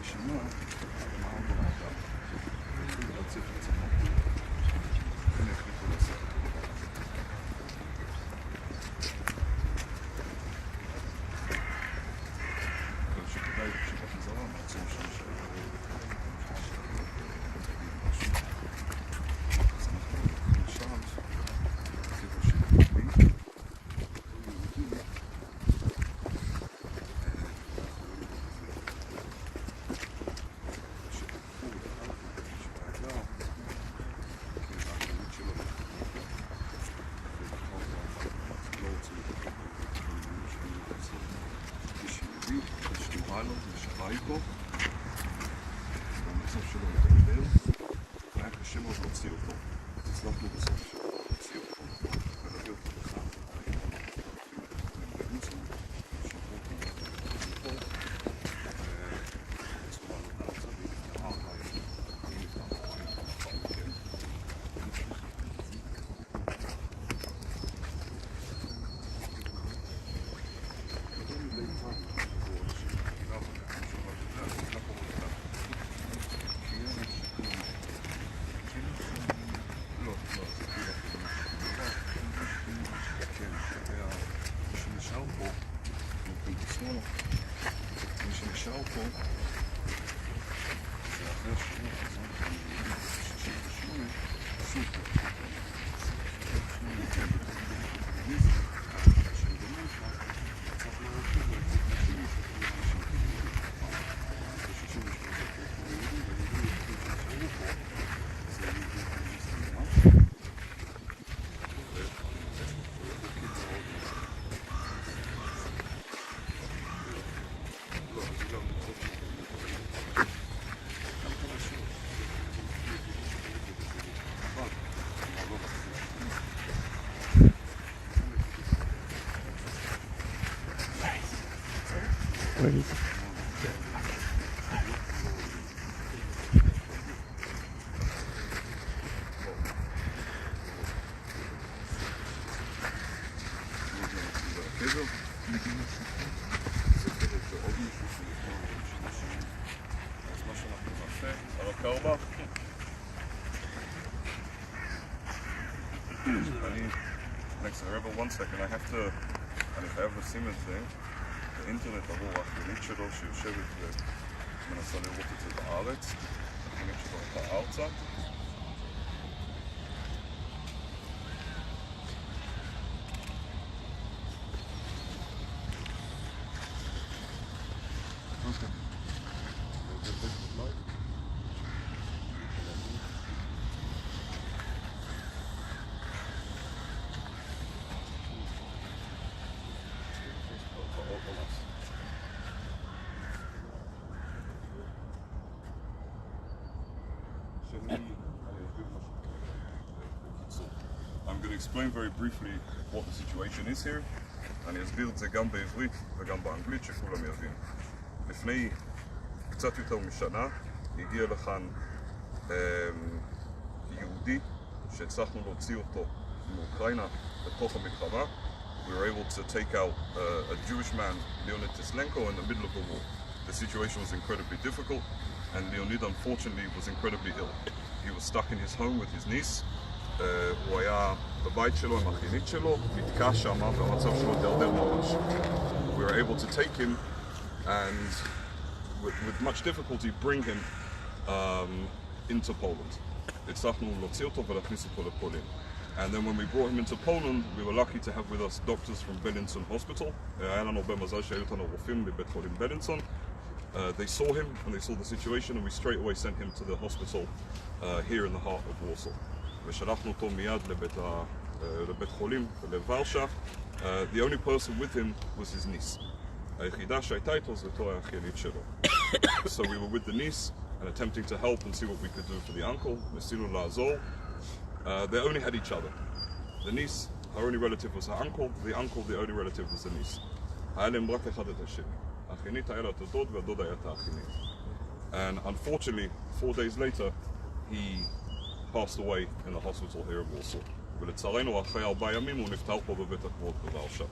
שנה, מה עוד לא הייתה? התחילו להציף את עצמו. הם החליטו לעשות את הדבר הזה. אבל שכדאי פשוט החזרה, מעצים שם פה, והמצב שלו מתדרדר, והיה קשה מאוד להוציא אותו. הצלחנו בסוף להוציא אותו, ולהביא אותו בכלל. מי שנשאר פה זה אחרי השיעור הזה, 68, סופר. Where is it? Next, one second, I have to, אני חייב לשים את זה באינטרנט עבור האחיינית שלו שיושבת ומנסה לראות את זה בארץ. האחיינית שלו הייתה ארצה. I'm going to explain very briefly what the situation is here. אני אסביר את זה גם בעברית וגם באנגלית שכולם יבינו. לפני קצת יותר משנה הגיע לכאן יהודי שהצלחנו להוציא אותו מאוקראינה בתוך המלחמה. We were able to take out a Jewish man, Leonid Tislenko, in the middle of the war. The situation was incredibly difficult, and Leonid unfortunately was incredibly ill. He was stuck in his home with his niece. הוא היה בבית שלו עם האחיינית שלו, נתקע שם והמצב שלו דרדר ממש. We were able to take him and with much difficulty bring him into Poland. הצלחנו להוציא אותו ולהכניס אותו לפולין. And then when we brought him into Poland, we were lucky to have with us doctors from Bielinson Hospital. היה לנו הרבה מזל שהיו אותנו רופאים בבית חולים בילינסון. They saw him and they saw the situation, and we straight away sent him to the hospital here in the heart of Warsaw. ושלחנו אותו מיד לבית חולים לוורשה. The only person with him was his niece. היחידה שהייתה איתו זה אותו האחיינית שלו. So we were with the niece and attempting to help and see what we could do for the uncle. ניסינו לעזור. They only had each other. The niece, her only relative was her uncle. The uncle, the only relative was the niece. היה להם רק אחד את השני. האחיינית היה לה את הדוד והדוד היה את האחיינית. And unfortunately, 4 days later, he passed away in the hospital here in Warsaw. ולצערנו, אחרי 4 ימים הוא נפטר פה בבית הקברות בוורשה.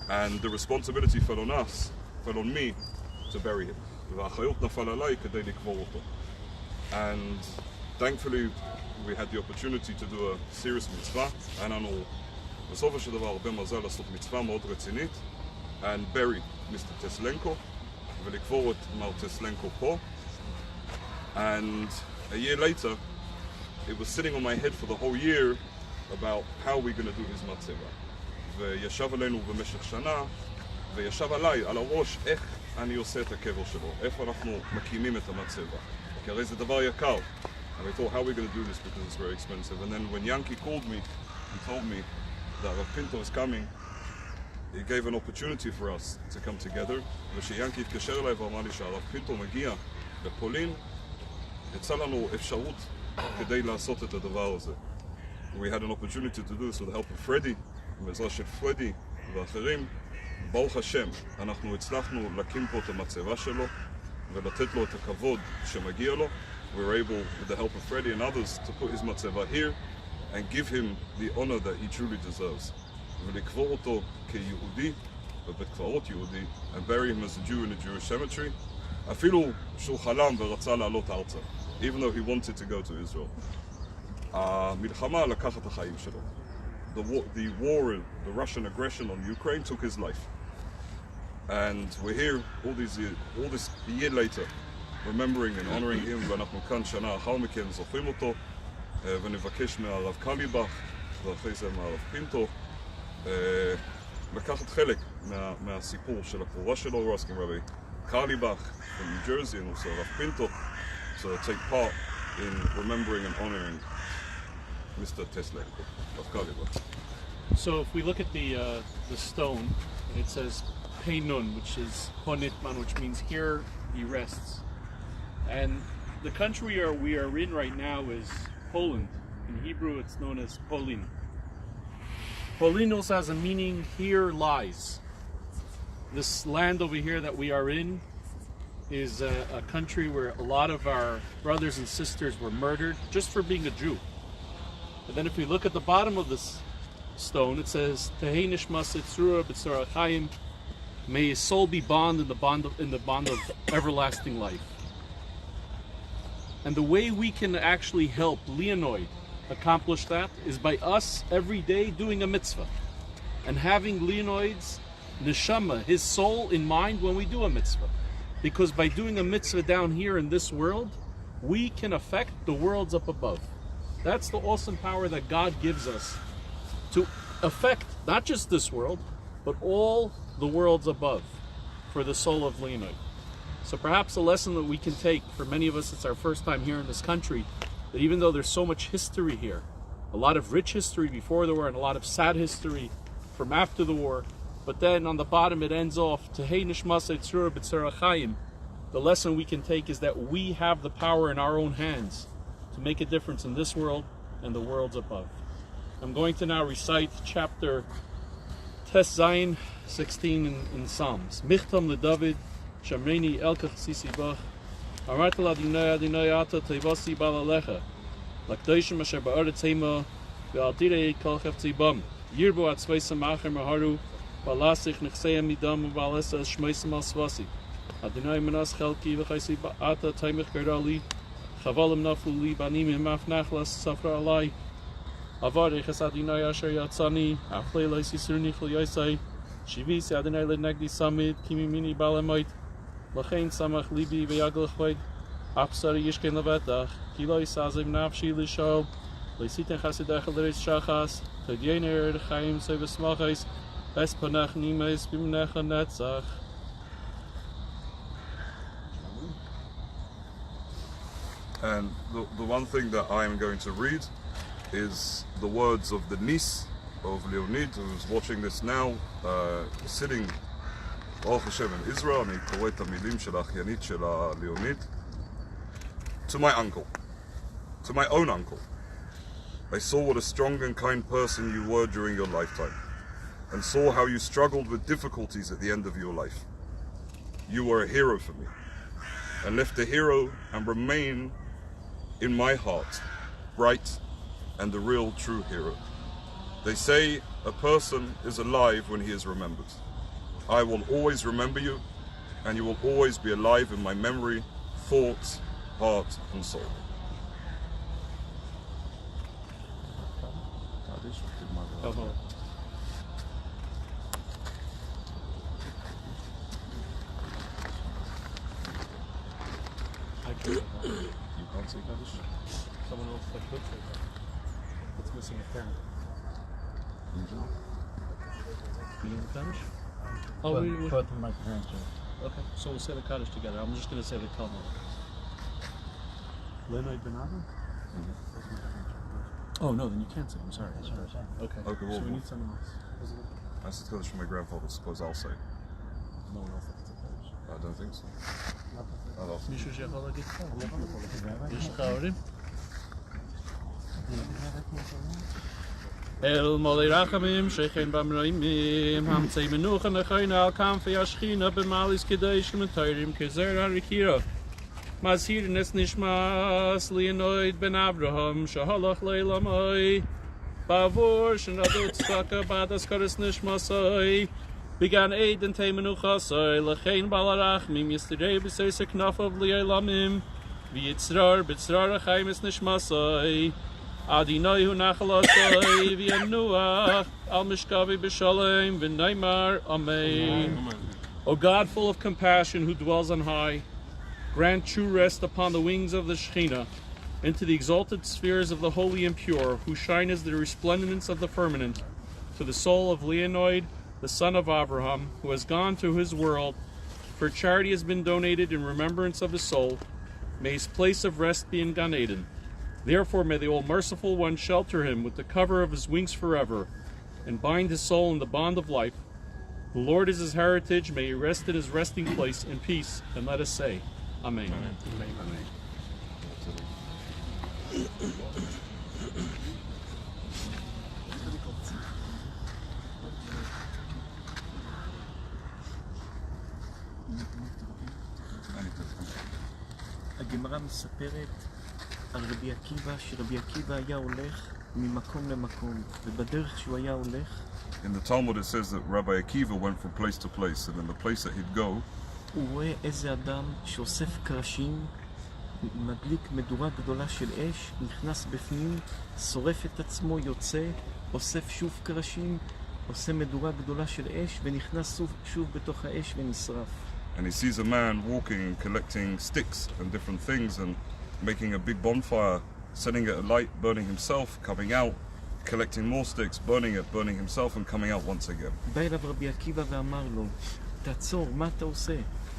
And the responsibility fell on us, fell on me, to bury him. והאחריות נפל עליי כדי לקבור אותו. And thankfully we had the opportunity to do a serious mitzvah. היה לנו בסופו של דבר הרבה מזל לעשות מצווה מאוד רצינית and bury Mr. Teslenko ולקבור את מר טסלנקו פה. And a year later it was sitting on my head for the whole year about how we're going to do his מצבה. וישב עלינו במשך שנה וישב עליי, על הראש, איך אני עושה את הקבר שלו, איפה אנחנו מקימים את המצבה. כי הרי זה דבר יקר. And I thought, how are we going to do this because it's very expensive. And then when Yankee called me and told me that Rav Pinto is coming, he gave an opportunity for us to come together. ושיאנקי התקשר אליי ואמר לי שהרב פינטו מגיע לפולין, יצא לנו אפשרות כדי לעשות את הדבר הזה. We had an opportunity to do this with the help of Freddie, בעזרה של פרדי ואחרים. ברוך השם, אנחנו הצלחנו להקים פה את המצבה שלו ולתת לו את הכבוד שמגיע לו. We were able, with the help of Freddie and others, to put his מצבה here and give him the honor that he truly deserves. ולקבור אותו כיהודי, בבית קברות יהודי, and bury him as a Jew in a Jewish cemetery. אפילו שהוא חלם ורצה לעלות ארצה, even though he wanted to go to Israel. המלחמה לקח את החיים שלו. The war, the Russian aggression on Ukraine took his life. And we're here all this year later, remembering and honoring him, ואנחנו כאן שנה אחר מכן זוכרים אותו, ונבקש מהרב קליבך, ואחרי זה מהרב פינטו, לקחת חלק מהסיפור של הקבורה שלו. We're asking Rabbi Karlibach from New Jersey and also Rav Pinto to take part in remembering and honoring Mr. Teslenko, Rav Karlibach. So if we look at the stone, it says Peinun, which is Honitman, which means here he rests. And the country we are in right now is Poland. In Hebrew it's known as Polin. Polin also has a meaning, here lies. This land over here that we are in is a country where a lot of our brothers and sisters were murdered just for being a Jew. And then if we look at the bottom of this stone, it says Tehei nishmas etzura b'tzara chayim, may his soul be bound in the bond of everlasting life. And the way we can actually help Leonid accomplish that is by us every day doing a mitzvah and having Leonid's neshama, his soul, in mind when we do a mitzvah. Because by doing a mitzvah down here in this world, we can affect the worlds up above. That's the awesome power that God gives us to affect not just this world, but all the worlds above for the soul of Leonid. So perhaps a lesson that we can take, for many of us it's our first time here in this country, that even though there's so much history here, a lot of rich history before the war and a lot of sad history from after the war, but then on the bottom it ends off, Tehei nishmas etzura b'tzara chayim. The lesson we can take is that we have the power in our own hands to make a difference in this world and the worlds above. I'm going to now recite chapter Tes Zayin 16 in Psalms. Michtam leDavid, Shamreini elkach sisi bach, Amarta l'Adonai Adonai ata tevasi bal alecha, L'kdoshim asher ba'aretz hema, ve'al tirei kol cheftzei bam, Yirbo atzveisam acher maharu, Balasich nechseim midam u'balesa shmeisam al svasi. Adonai manas chelki v'chaisi ata taimich gerdali, Chavalim naflu li banim imaf nachlas safra alai. Avar echas Adonai asher yatzani, Aflei lo yisirni chol yosai, Shivisi Adonai lenegdi samid, Kimi mini balamait, Lachein samach libi v'yaglach vaid, Apsari yishken levetach, Ki lo yisazim nafshi lishol, Leisiten chasidech l'reis shachas, Tadyener chaim sevesmachais, Es panach nimes bimnecha netzach. And the one thing that I am going to read is the words of the niece of Leonid, who's watching this now, sitting Baruch Hashem in Israel. אני קורא את המילים של האחיינית של Leonid. To my uncle, to my own uncle, I saw what a strong and kind person you were during your lifetime, and saw how you struggled with difficulties at the end of your life. You were a hero for me, and left a hero and remain in my heart, bright and the real true hero. They say a person is alive when he is remembered. I will always remember you, and you will always be alive in my memory, thoughts, heart, and soul. You can't say Kaddish? Someone else that could say that. It's missing a parent. Being Kaddish? Oh, Both of my parents are. Okay, so we'll say the Kaddish together. I'm just going to say the Talmud. Leonard Ben Avram? Oh, no, then you can't say. I'm sorry. Okay, Okay, well, so we need someone else. I said Kaddish from my grandfather, suppose I'll say. No one else that can say Kaddish. I don't think so. I'll ask. מישהו שיכול להגיד? יש לך הורים? אל מולי רחמים שכן במראים המצי מנוחה נכוין על כנפי השכינה במעליס קדש ומתיירים כזרע רקירה מזהיר נס נשמס ליאנויד בן אברהם שהלך לעולמי בעבור שנדו צדקה בעד אזכרס נשמסי began Eden te menuchasai lechein balarachmim yesterday b'seis knafav li'elamim v'yitzrar b'tzrar achayim es nishmasai Adinai hu nachalasai v'yanuach al mishkavi b'shalem v'naymar Amen. O God, full of compassion, who dwells on high, grant true rest upon the wings of the Shekhinah, into the exalted spheres of the holy and pure, who shine as the resplendence of the firmament, to the soul of Leonid, the son of Abraham, who has gone to his world, for charity has been donated in remembrance of his soul. May his place of rest be in Gan Eden. Therefore may the All-Merciful One shelter him with the cover of his wings forever, and bind his soul in the bond of life. The Lord is his heritage, may he rest in his resting place in peace, and let us say, Amen. Amen. Amen. הגמרא מספרת על רבי עקיבא, שרבי עקיבא היה הולך ממקום למקום, ובדרך שהוא היה הולך, In the Talmud it says that Rabbi Akiva went from place to place, and in the place that he'd go, הוא רואה איזה אדם שאוסף קרשים, מדליק מדורה גדולה של אש, נכנס בפנים, שורף את עצמו, יוצא, אוסף שוב קרשים, עושה מדורה גדולה של אש, ונכנס שוב בתוך האש ונשרף. and he sees a man walking, collecting sticks and different things, and making a big bonfire, setting it alight, burning himself, coming out, collecting more sticks, burning it, burning himself, and coming out once again. בא אליו רבי עקיבא ואמר לו, תעצור, מה אתה עושה?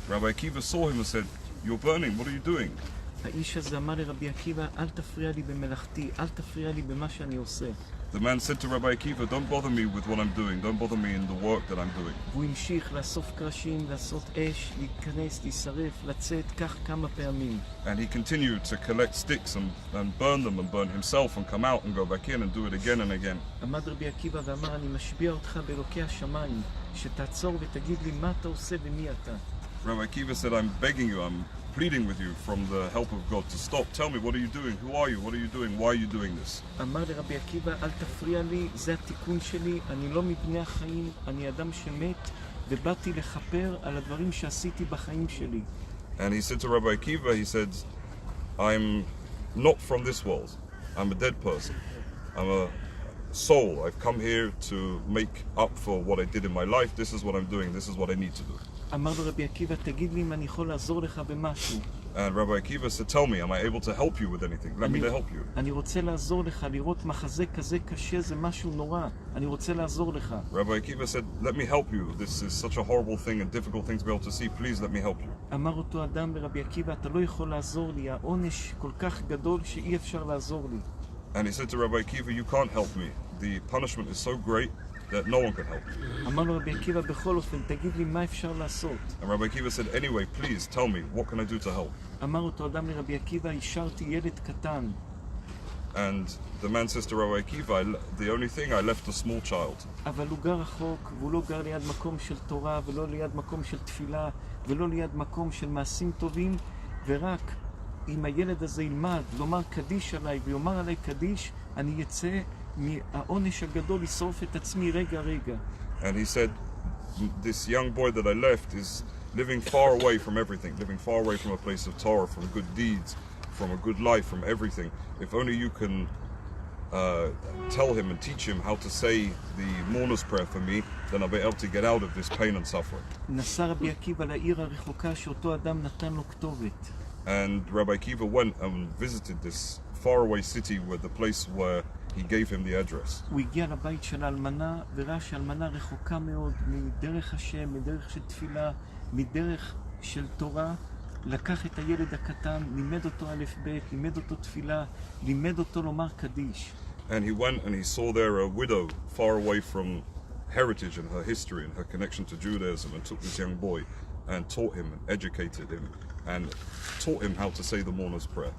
Rabbi Akiva saw him and said, "You're burning, what are you doing?" האיש הזה אמר לרבי עקיבא, אל תפריע לי במלאכתי, אל תפריע לי במה שאני עושה. The man said to Rabbi Akiva, "Don't bother me with what I'm doing, don't bother me in the work that I'm doing." והוא המשיך לאסוף קרשים, לעשות אש, להתכנס, להישרף, לצאת, כך כמה פעמים. And he continued to collect sticks and burn them and burn himself and come out and go back in and do it again and again. עמד רבי עקיבא ואמר, אני משביע אותך באלוקי השמיים, שתעצור ותגיד לי מה אתה עושה ומי אתה. Rabbi Akiva said, "I'm begging you, I'm pleading with you from the help of God to stop. Tell me, what are you doing? Who are you? What are you doing? Why are you doing this?" אמר לרבי עקיבא, אל תפריע לי, זה התיקון שלי, אני לא מבני החיים, אני אדם שמת, ובאתי לכפר על הדברים שעשיתי בחיים שלי. And he said to Rabbi Akiva, he said, "I'm not from this world. I'm a dead person. I'm a soul. I've come here to make up for what I did in my life. This is what I'm doing. This is what I need to do." אמר לו רבי עקיבא, תגיד לי אם אני יכול לעזור לך במשהו. And Rabbi Akiva said, "Tell me, am I able to help you with anything? Let me to help you." אני רוצה לעזור לך, לראות מחזה כזה קשה זה משהו נורא. אני רוצה לעזור לך. Rabbi Akiva said, "Let me help you. This is such a horrible thing and difficult thing to be able to see. Please let me help you." אמר אותו אדם לרבי עקיבא, אתה לא יכול לעזור לי, העונש כל כך גדול שאי אפשר לעזור לי. And he said to Rabbi Akiva, "You can't help me. The punishment is so great that no one can help you." אמר לו רבי עקיבא, בכל אופן, תגיד לי מה אפשר לעשות. And Rabbi Akiva said, "Anyway, please tell me, what can I do to help?" אמר אותו אדם לרבי עקיבא, השארתי ילד קטן. And the man says to Rabbi Akiva, "The only thing, I left a small child." אבל הוא גר רחוק, והוא לא גר ליד מקום של תורה, ולא ליד מקום של תפילה, ולא ליד מקום של מעשים טובים, ורק אם הילד הזה ילמד, לומר קדיש עליי, ויאמר עליי קדיש, אני יצא מהעונש הגדול לשרוף את עצמי רגע רגע. And he said, "This young boy that I left is living far away from everything, living far away from a place of Torah, from good deeds, from a good life, from everything. If only you can tell him and teach him how to say the mourner's prayer for me, then I'll be able to get out of this pain and suffering. נסע רבי עקיבא לעיר הרחוקה שאותו אדם נתן לו כתובת. And Rabbi Akiva went and visited this faraway city where the place where he gave him the address. הוא הגיע לבית של האלמנה וראה שהאלמנה רחוקה מאוד מדרך השם, מדרך של תפילה, מדרך של תורה. לקח את הילד הקטן, לימד אותו א' ב', לימד אותו תפילה, לימד אותו לומר קדיש. And he went and he saw there a widow far away from heritage and her history and her connection to Judaism, and took this young boy and taught him and educated him and taught him how to say the mourner's prayer.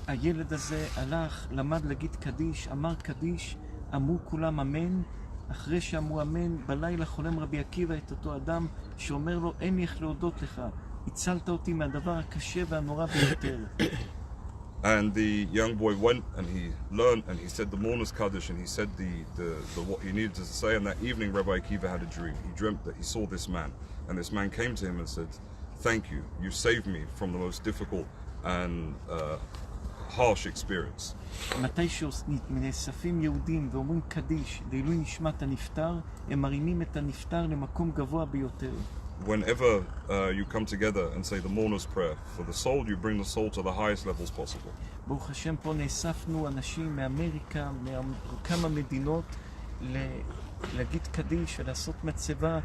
הילד הזה הלך, למד להגיד קדיש, אמר קדיש, אמרו כולם אמן. אחרי שאמרו אמן, בלילה חולם רבי עקיבא את אותו אדם שאומר לו, אין לי איך להודות לך, הצלת אותי מהדבר הקשה והנורא ביותר. And the young boy went and he learned and he said the mourner's Kaddish, and he said the what he needed to say. And that evening Rabbi Akiva had a dream. He dreamt that he saw this man, and this man came to him and said, thank you, you saved me from the most difficult and harsh experience. מתי שנאספים יהודים ואומרים קדיש לעילוי נשמת הנפטר, הם מרימים את הנפטר למקום גבוה ביותר. Whenever you come together and say the mourner's prayer for the soul, you bring the soul to the highest levels possible. ברוך השם, פה נאספנו אנשים מאמריקה, מכמה מדינות, להגיד קדיש ולעשות מצבה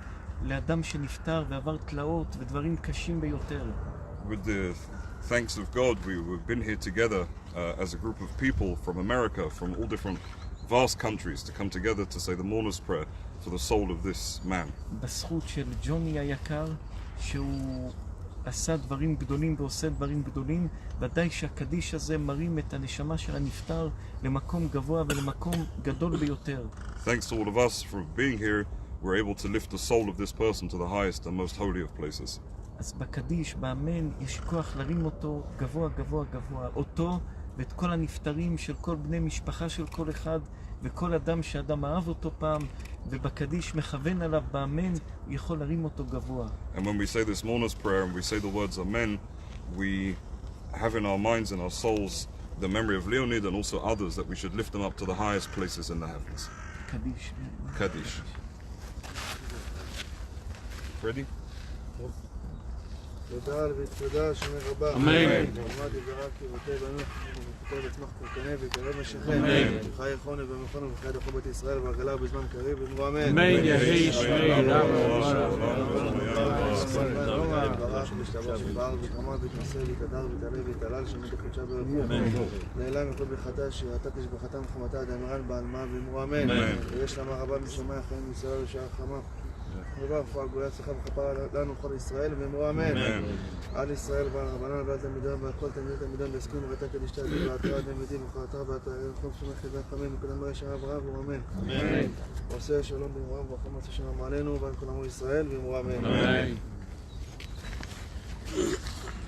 לאדם שנפטר ועבר תלאות ודברים קשים ביותר. With the thanks of God, we've been here together as a group of people from America, from all different vast countries, to come together to say the mourner's prayer for the soul of this man. בזכות של ג'וני היקר, שהוא עשה דברים גדולים ועושה דברים גדולים, ודאי שהקדיש הזה מרים את הנשמה של הנפטר למקום גבוה ולמקום גדול ביותר. Thanks to all of us for being here, we're able to lift the soul of this person to the highest and most holy of places. אז בקדיש, באמן, יש כוח להרים אותו גבוה גבוה גבוה, אותו ואת כל הנפטרים של כל בני משפחה של כל אחד, וכל אדם שאדם אהב אותו פעם, ובקדיש מכוון עליו באמן, הוא יכול להרים אותו גבוה. And when we say this mourner's prayer and we say the words Amen, we have in our minds and our souls the memory of Leonid and also others, that we should lift them up to the highest places in the heavens. קדיש. Kaddish. Ready? תודה ותודה שמי רבה. אמן. ועמד יברק כבתי בנו וכתב לצמח קרקנה ויקרב משכם. חי יכונה ומכונה וחי דחו בית ישראל והגלה בזמן קריב ואמרו אמן. אמן יהי שמי רבה. ברח ושתבח שבער וקרמה ותנסה ותדר ותעלה ותעלל שמי תחודשה ברחוב. נעלה מכל בחטא שירתה תשבחתה מחמתה דאמרן בעלמה ואמרו אמן. ויש למה רבה משמי החיים מישראל ושער חמה. רבה רפואה גאולה הצלחה וכפרה לנו כל ישראל ואמרו אמן. על ישראל ועל רבנן ועל תלמידם ועל כל תלמידם והסכימו ואתה קדיש תעדים ועתרה תלמידים וחרתה ואתה רחוב שמחי והחמים וקדם ברשע רב רב ואמרו אמן. עושה שלום ואמרו רב וחום עושה שלום עלינו ועל כל עמו ישראל ואמרו אמן.